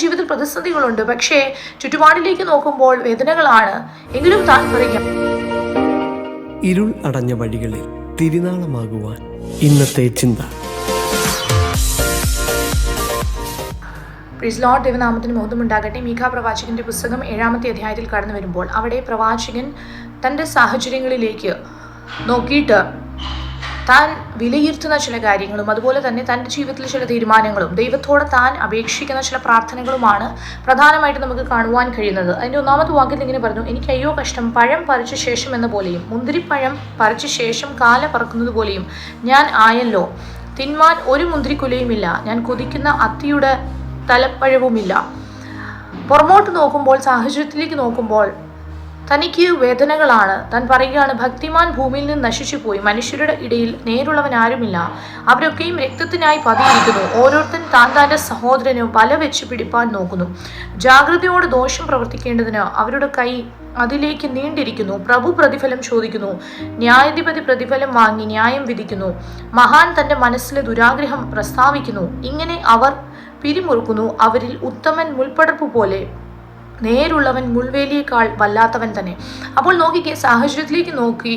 ജീവിതത്തിൽ പ്രതിസന്ധികളുണ്ട്, പക്ഷേ ചുറ്റുപാടിലേക്ക് നോക്കുമ്പോൾ വേദനകളാണ്. എങ്കിലും താൻ പറയാം, ഇരുൾ അടഞ്ഞ വഴികളിൽ തിരുനാളമാകുവാൻ ഇന്നത്തെ ചിന്ത. Praise Lord. ദൈവനാമത്തിന് മഹത്വമുണ്ടാകട്ടെ. മീഖാ പ്രവാചകന്റെ പുസ്തകം 7-ാമത്തെ അധ്യായത്തിൽ കടന്നു വരുമ്പോൾ അവിടെ പ്രവാചകൻ തൻ്റെ സാഹചര്യങ്ങളിലേക്ക് നോക്കിയിട്ട് താൻ വിലയിരുത്തുന്ന ചില കാര്യങ്ങളും അതുപോലെ തന്നെ തൻ്റെ ജീവിതത്തിലെ ചില തീരുമാനങ്ങളും ദൈവത്തോട് താൻ അപേക്ഷിക്കുന്ന ചില പ്രാർത്ഥനകളുമാണ് പ്രധാനമായിട്ട് നമുക്ക് കാണുവാൻ കഴിയുന്നത്. അതിൻ്റെ 1-ാമത്തെ വാക്യത്തിൽ ഇങ്ങനെ പറഞ്ഞു, എനിക്ക് അയ്യോ കഷ്ടം, പഴം പറിച്ച ശേഷം എന്ന പോലെയും മുന്തിരിപ്പഴം പറിച്ച ശേഷം കാല പറക്കുന്നത് പോലെയും ഞാൻ ആയല്ലോ. തിന്മാൻ ഒരു മുന്തിരിക്കുലയുമില്ല, ഞാൻ കൊതിക്കുന്ന അത്തിയുടെ തലപ്പഴവുമില്ല. പുറമോട്ട് നോക്കുമ്പോൾ, സാഹചര്യത്തിലേക്ക് നോക്കുമ്പോൾ തനിക്ക് വേദനകളാണ്. താൻ പറയുകയാണ്, ഭക്തിമാൻ ഭൂമിയിൽ നിന്ന് നശിച്ചു പോയി, മനുഷ്യരുടെ ഇടയിൽ നേരുള്ളവൻ ആരുമില്ല, അവരൊക്കെയും രക്തത്തിനായി പതിയിരിക്കുന്നു, ഓരോരുത്തൻ താൻ്റെ സഹോദരന് വല വെച്ച് പിടിപ്പാൻ നോക്കുന്നു. ജാഗ്രതയോടെ ദോഷം പ്രവർത്തിക്കേണ്ടതിന് അവരുടെ കൈ അതിലേക്ക് നീണ്ടിരിക്കുന്നു. പ്രഭു പ്രതിഫലം ചോദിക്കുന്നു, ന്യായാധിപതി പ്രതിഫലം വാങ്ങി ന്യായം വിധിക്കുന്നു. മഹാൻ തൻ്റെ മനസ്സിലെ ദുരാഗ്രഹം പ്രസ്താവിക്കുന്നു. ഇങ്ങനെ അവർ പിരിമുറുക്കുന്നു. അവരിൽ ഉത്തമൻ മുൾപ്പടർപ്പ് പോലെ, നേരുള്ളവൻ മുൾവേലിയേക്കാൾ വല്ലാത്തവൻ തന്നെ. അപ്പോൾ നോക്കിക്കേ, സാഹചര്യത്തിലേക്ക് നോക്കി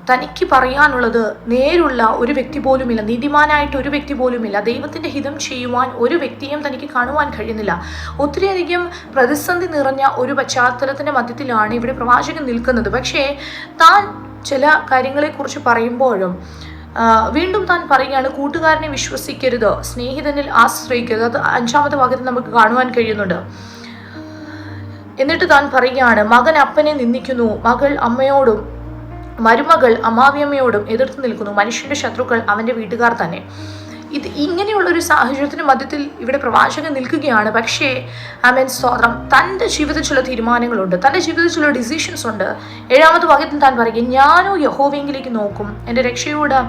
തനിക്ക് പറയാനുള്ളത്, നേരുള്ള ഒരു വ്യക്തി പോലുമില്ല, നീതിമാനായിട്ട് ഒരു വ്യക്തി പോലുമില്ല, ദൈവത്തിൻ്റെ ഹിതം ചെയ്യുവാൻ ഒരു വ്യക്തിയും തനിക്ക് കാണുവാൻ കഴിയുന്നില്ല. ഒത്തിരിയധികം പ്രതിസന്ധി നിറഞ്ഞ ഒരു പശ്ചാത്തലത്തിൻ്റെ മധ്യത്തിലാണ് ഇവിടെ പ്രവാചകൻ നിൽക്കുന്നത്. പക്ഷേ താൻ ചില കാര്യങ്ങളെക്കുറിച്ച് പറയുമ്പോഴും വീണ്ടും താൻ പറയുകയാണ്, കൂട്ടുകാരനെ വിശ്വസിക്കരുത്, സ്നേഹിതനിൽ ആശ്രയിക്കരുത്. അത് 5-ാമത്തെ വാക്യത്തിൽ നമുക്ക് കാണുവാൻ കഴിയുന്നുണ്ട്. എന്നിട്ട് താൻ പറയുകയാണ്, മകൻ അപ്പനെ നിന്ദിക്കുന്നു, മകൾ അമ്മയോടും മരുമകൾ അമ്മാവിയമ്മയോടും എതിർത്ത് നിൽക്കുന്നു, മനുഷ്യന്റെ ശത്രുക്കൾ അവൻ്റെ വീട്ടുകാർ തന്നെ. ഇത് ഇങ്ങനെയുള്ളൊരു സാഹചര്യത്തിന് മധ്യത്തിൽ ഇവിടെ പ്രവാചകൻ നിൽക്കുകയാണ്. പക്ഷേ സ്തോത്രം, തൻ്റെ ജീവിതത്തിൽ ചില തീരുമാനങ്ങളുണ്ട്, തൻ്റെ ജീവിതത്തിൽ ചില ഡിസിഷൻസ് ഉണ്ട്. 7-ാമത്തെ വാക്യത്തിൽ താൻ പറയുക, ഞാനോ യഹോവയെങ്കിലേക്ക് നോക്കും, എൻ്റെ രക്ഷയുടെ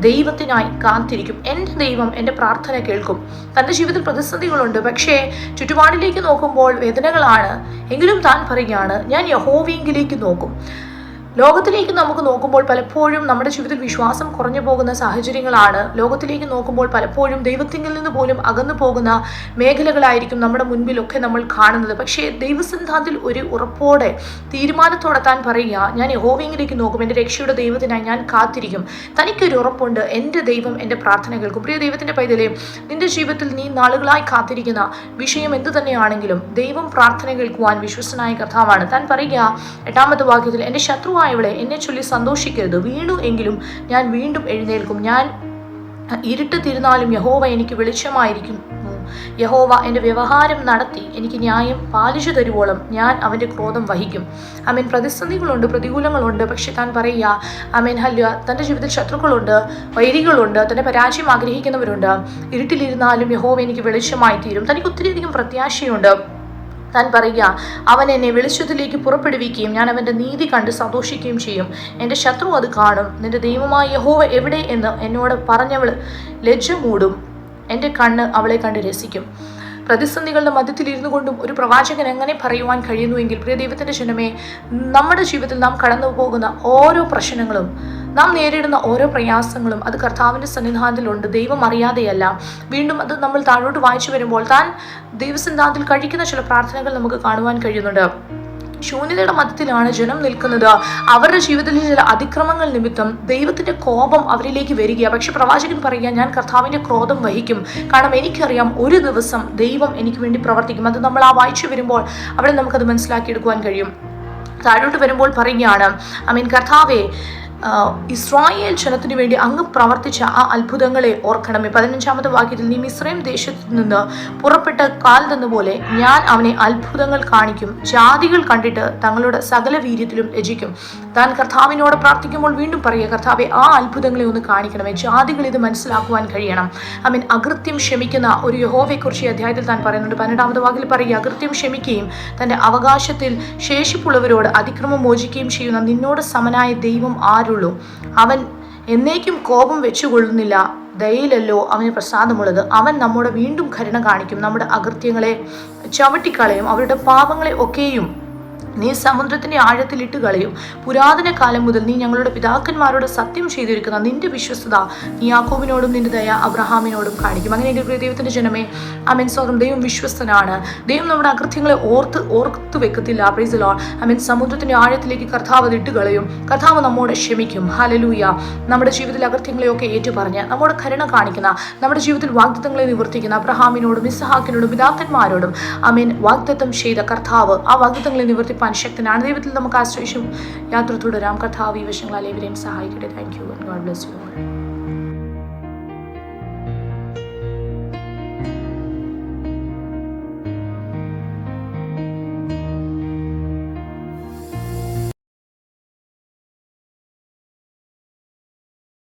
ദൈവത്തിനായി കാത്തിരിക്കും, എൻ്റെ ദൈവം എൻ്റെ പ്രാർത്ഥന കേൾക്കും. തൻ്റെ ജീവിതത്തിൽ പ്രതിസന്ധികളുണ്ട്, പക്ഷേ ചുറ്റുപാടിലേക്ക് നോക്കുമ്പോൾ വേദനകളാണ്. എങ്കിലും താൻ പറയുകയാണ്, ഞാൻ യഹോവയെങ്കിലേക്ക് നോക്കും. ലോകത്തിലേക്ക് നമുക്ക് നോക്കുമ്പോൾ പലപ്പോഴും നമ്മുടെ ജീവിതത്തിൽ വിശ്വാസം കുറഞ്ഞു പോകുന്ന സാഹചര്യങ്ങളാണ്. ലോകത്തിലേക്ക് നോക്കുമ്പോൾ പലപ്പോഴും ദൈവത്തിൽ നിന്ന് പോലും അകന്നു പോകുന്ന മേഖലകളായിരിക്കും നമ്മുടെ മുൻപിലൊക്കെ നമ്മൾ കാണുന്നത്. പക്ഷേ ദൈവസന്നിധാനത്തിൽ ഒരു ഉറപ്പോടെ തീരുമാനത്തോടെ താൻ പറയുക, ഞാൻ യഹോവയെങ്കിലേക്ക് നോക്കും, എൻ്റെ രക്ഷയുടെ ദൈവത്തിനായി ഞാൻ കാത്തിരിക്കും. തനിക്കൊരു ഉറപ്പുണ്ട്, എൻ്റെ ദൈവം എൻ്റെ പ്രാർത്ഥന കേൾക്കും. പ്രിയ ദൈവത്തിൻ്റെ പൈതലേ, നിന്റെ ജീവിതത്തിൽ നീ നാളുകളായി കാത്തിരിക്കുന്ന വിഷയം എന്തു തന്നെയാണെങ്കിലും ദൈവം പ്രാർത്ഥന കേൾക്കുവാൻ വിശ്വസ്തനായ കർത്താവാണ്. താൻ പറയുക 8-ാമത്തെ വാക്യത്തിൽ, എൻ്റെ ശത്രുവായവളെ എന്നെ ചൊല്ലി സന്തോഷിക്കരുത്, വീണു എങ്കിലും ഞാൻ വീണ്ടും എഴുന്നേൽക്കും. ഞാൻ ഇരുട്ട് തിരുന്നാലും യഹോവ എനിക്ക് വെളിച്ചമായിരിക്കുന്നു. യഹോവ എൻ്റെ വ്യവഹാരം നടത്തി എനിക്ക് ന്യായം പാലിച്ചു തരുവോളം ഞാൻ അവൻ്റെ ക്രോധം വഹിക്കും. പ്രതിസന്ധികളുണ്ട്, പ്രതികൂലങ്ങളുണ്ട്, പക്ഷെ താൻ പറയുക തൻ്റെ ജീവിതത്തിൽ ശത്രുക്കളുണ്ട്, വൈരികളുണ്ട്, തൻ്റെ പരാജയം ആഗ്രഹിക്കുന്നവരുണ്ട്. ഇരുട്ടിലിരുന്നാലും യഹോവ എനിക്ക് വെളിച്ചമായി തീരും. തനിക്ക് ഒത്തിരിയധികം പ്രത്യാശയുണ്ട്. താൻ പറയുക, അവൻ എന്നെ വെളിച്ചത്തിലേക്ക് പുറപ്പെടുവിക്കുകയും ഞാൻ അവൻ്റെ നീതി കണ്ട് സന്തോഷിക്കുകയും ചെയ്യും. എൻ്റെ ശത്രു അത് കാണും. നിന്റെ ദൈവമായ യഹോവ എവിടെ എന്ന് എന്നോട് പറഞ്ഞവൾ ലജ്ജ മൂടും. എൻ്റെ കണ്ണ് അവളെ കണ്ട് രസിക്കും. പ്രതിസന്ധികളുടെ മധ്യത്തിൽ ഇരുന്നു കൊണ്ടും ഒരു പ്രവാചകൻ എങ്ങനെ പറയുവാൻ കഴിയുന്നുവെങ്കിൽ, പ്രിയ ദൈവത്തിൻ്റെ ജനമേ, നമ്മുടെ ജീവിതത്തിൽ നാം കടന്നു പോകുന്ന ഓരോ പ്രശ്നങ്ങളും, നാം നേരിടുന്ന ഓരോ പ്രയാസങ്ങളും അത് കർത്താവിൻ്റെ സന്നിധാനത്തിലുണ്ട്. ദൈവം അറിയാതെയല്ല. വീണ്ടും അത് നമ്മൾ താഴോട്ട് വായിച്ചു വരുമ്പോൾ താൻ ദൈവസന്നിധാനത്തിൽ കഴിക്കുന്ന ചില പ്രാർത്ഥനകൾ നമുക്ക് കാണുവാൻ കഴിയുന്നുണ്ട്. ശൂന്യതയുടെ മധ്യത്തിലാണ് ജനം നിൽക്കുന്നത്. അവരുടെ ജീവിതത്തിലെ ചില അതിക്രമങ്ങൾ നിമിത്തം ദൈവത്തിന്റെ കോപം അവരിലേക്ക് വരിക. പക്ഷെ പ്രവാചകൻ പറയുക, ഞാൻ കർത്താവിന്റെ ക്രോധം വഹിക്കും, കാരണം എനിക്കറിയാം ഒരു ദിവസം ദൈവം എനിക്ക് വേണ്ടി പ്രവർത്തിക്കും. അത് നമ്മൾ വായിച്ചു വരുമ്പോൾ അവിടെ നമുക്കത് മനസ്സിലാക്കിയെടുക്കുവാൻ കഴിയും. താഴോട്ട് വരുമ്പോൾ പറയുകയാണ്, കർത്താവേ, ഇസ്രായേൽ ജനത്തിനു വേണ്ടി അങ്ങ് പ്രവർത്തിച്ച ആ അത്ഭുതങ്ങളെ ഓർക്കണമേ. 15-ാമത്തെ വാക്യത്തിൽ, നീ മിസ്രൈം ദേശത്തു നിന്ന് പുറപ്പെട്ട കാലത്തെന്ന പോലെ ഞാൻ അവനെ അത്ഭുതങ്ങൾ കാണിക്കും, ജാതികൾ കണ്ടിട്ട് തങ്ങളുടെ സകല വീര്യത്തിലും ലജ്ജിക്കും. താൻ കർത്താവിനോട് പ്രാർത്ഥിക്കുമ്പോൾ വീണ്ടും പറയുക, കർത്താവെ, ആ അത്ഭുതങ്ങളെ ഒന്ന് കാണിക്കണമേ, ജാതികൾ ഇത് മനസ്സിലാക്കുവാൻ കഴിയണം. അകൃത്യം ക്ഷമിക്കുന്ന ഒരു യഹോവയെക്കുറിച്ച് ഈ അധ്യായത്തിൽ താൻ പറയുന്നുണ്ട്. 12-ാമത്തെ വാക്യത്തിൽ പറയുക, അകൃത്യം ക്ഷമിക്കുകയും തൻ്റെ അവകാശത്തിൽ ശേഷിപ്പുള്ളവരോട് അതിക്രമം മോചിക്കുകയും ചെയ്യുന്ന നിന്നോട് സമനായ ദൈവം ആരുള്ളൂ? അവൻ എന്നേക്കും കോപം വെച്ചുകൊള്ളുന്നില്ല, ദയയിലല്ലോ അവന് പ്രസാദമുള്ളത്. അവൻ നമ്മോട് വീണ്ടും കരുണ കാണിക്കും, നമ്മുടെ അകൃത്യങ്ങളെ ചവിട്ടിക്കളയും, അവരുടെ പാപങ്ങളെ ഒക്കെയും നീ സമുദ്രത്തിന്റെ ആഴത്തിൽ ഇട്ട് കളയും. പുരാതന കാലം മുതൽ നീ ഞങ്ങളുടെ പിതാക്കന്മാരോട് സത്യം ചെയ്തിരിക്കുന്ന നിന്റെ വിശ്വസ്തത നീ യാക്കോബിനോടും നിന്റെ ദയ അബ്രഹാമിനോടും കാണിക്കും. അങ്ങനെ എൻ്റെ പ്രിയ ദൈവത്തിന്റെ ജനമേ, ആമേൻ, സ്തോത്രം. ദൈവം വിശ്വസ്തനാണ്. ദൈവം നമ്മുടെ അകൃത്യങ്ങളെ ഓർത്തു വെക്കത്തില്ല. Praise the Lord. ആമേൻ. സമുദ്രത്തിന്റെ ആഴത്തിലേക്ക് കർത്താവ് അത് ഇട്ട് കളയും. കർത്താവ് നമ്മോട് ക്ഷമിക്കും. ഹല്ലേലൂയ. നമ്മുടെ ജീവിതത്തിൽ അകൃത്യങ്ങളെയൊക്കെ ഏറ്റുപറഞ്ഞ് നമ്മോട് കരുണ കാണിക്കുന്ന, നമ്മുടെ ജീവിതത്തിൽ വാഗ്ദത്തങ്ങളെ നിവർത്തിക്കുന്ന അബ്രഹാമിനോടും ഇസ്ഹാക്കിനോടും പിതാക്കന്മാരോടും ആമേൻ വാഗ്ദത്തം ചെയ്ത കർത്താവ് ആ വാഗ്ദത്തങ്ങളെ നിവർത്തിപ്പാൻ ശക്തനാണ്. ദൈവത്തിൽ നമുക്ക് ആശ്രയിച്ചും യാത്ര തുടരാം. കർത്താവ് ഈ വശങ്ങളാൽ ഇവരെയും സഹായിക്കട്ടെ. Thank you and God bless you all.